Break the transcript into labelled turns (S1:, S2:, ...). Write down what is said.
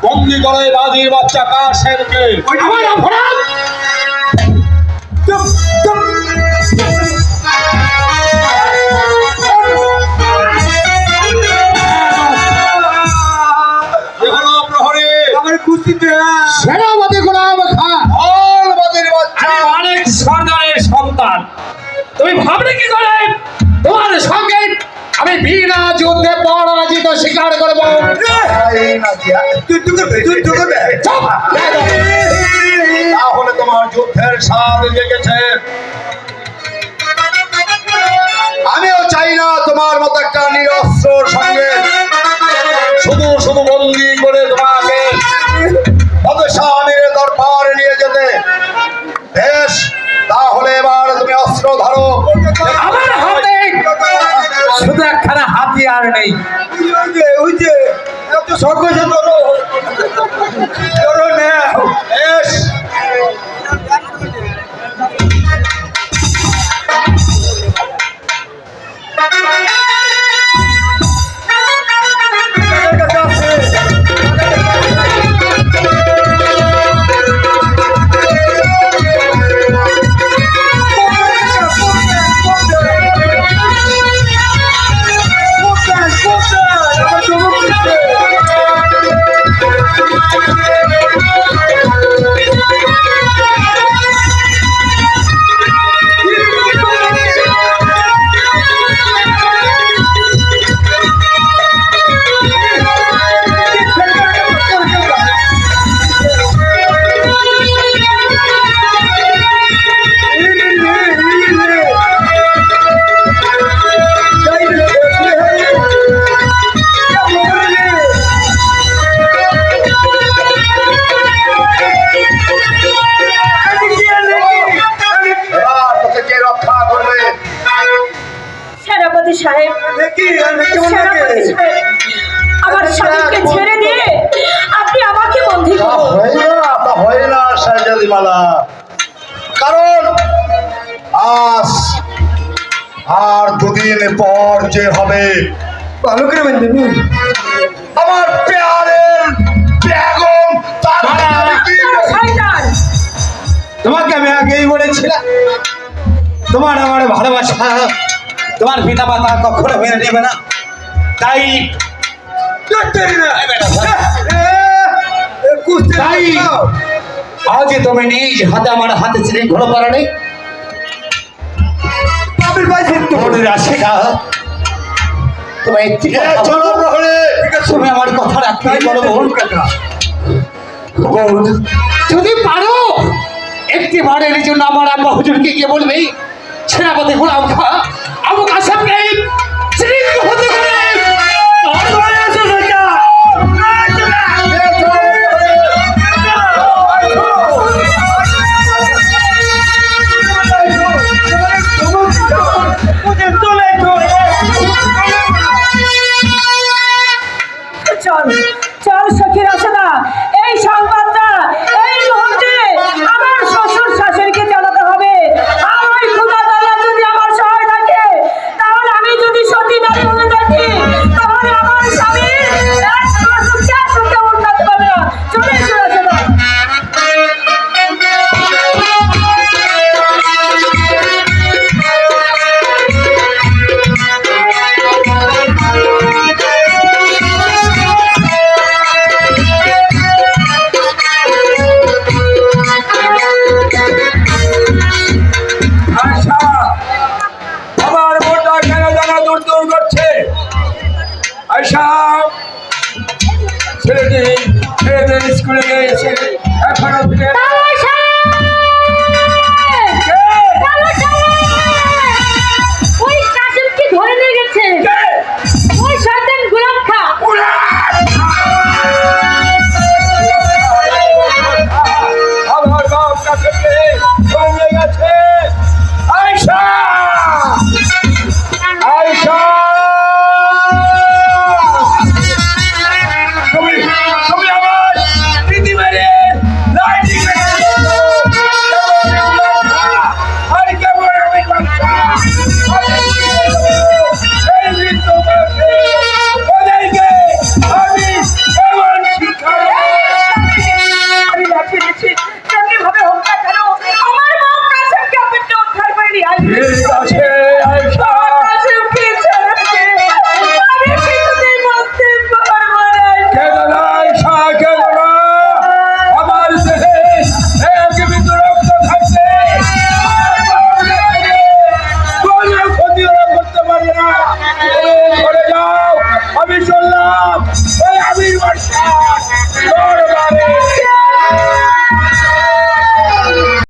S1: বন্দি করে বাজির বাচ্চা কাশেমকে।
S2: আমার অপরাধ। চুপ চুপ।
S1: এখনো প্রহরী
S2: আমার কুস্তিতে
S3: সেনাপতি গোলাম খান
S1: all বাজির বাচ্চা।
S2: আমি অনেক সর্দারের সন্তান। তুমি ভাবলে কি করে তোমার সঙ্গে আমি বিনা যুদ্ধে পরাজিত স্বীকার করব? চুপ!
S1: তাহলে তোমার যুদ্ধের স্বাদ জেগেছে। আমিও চাই না তোমার মতো একটা নিরস্ত্রর সঙ্গে শুধু শুধু বন্দি করে তোমাকে আমিরের দরবারে নিয়ে যেতে। বেশ, তাহলে এবার তুমি অস্ত্র ধরো।
S2: আমার হাতে শুধু একখানা হাতিয়ার নেই।
S1: বেশ,
S4: সেনাপতি সাহেব, আমার স্বামীকে ছেড়ে দিয়ে আপনি আমাকে বন্দী করুন।
S1: হয় না শাহজাদি মালা, কারণ আজ আর দুদিন পর যে হবে
S2: ভালো করে বলবেন।
S1: আমার পেয়ারের বেগম তার
S4: শয়তান!
S2: তোমাকে আমি আগেই বলেছিলাম তোমার আমার ভালোবাসা তোমার পিতা মাতা কখনো মেনে নেবে না। তাই তাই আজ তুমি নিজ হাতে আমার হাতে শৃঙ্খলা করা নেই। তুমি আমার কথা রাখতে যদি পারো একটি বারের জন্য আমার আব্বা হুজুরকে গিয়ে বলবে সেনাপতি গোলাম খা আবু কাসেমকে শরীক হতে করে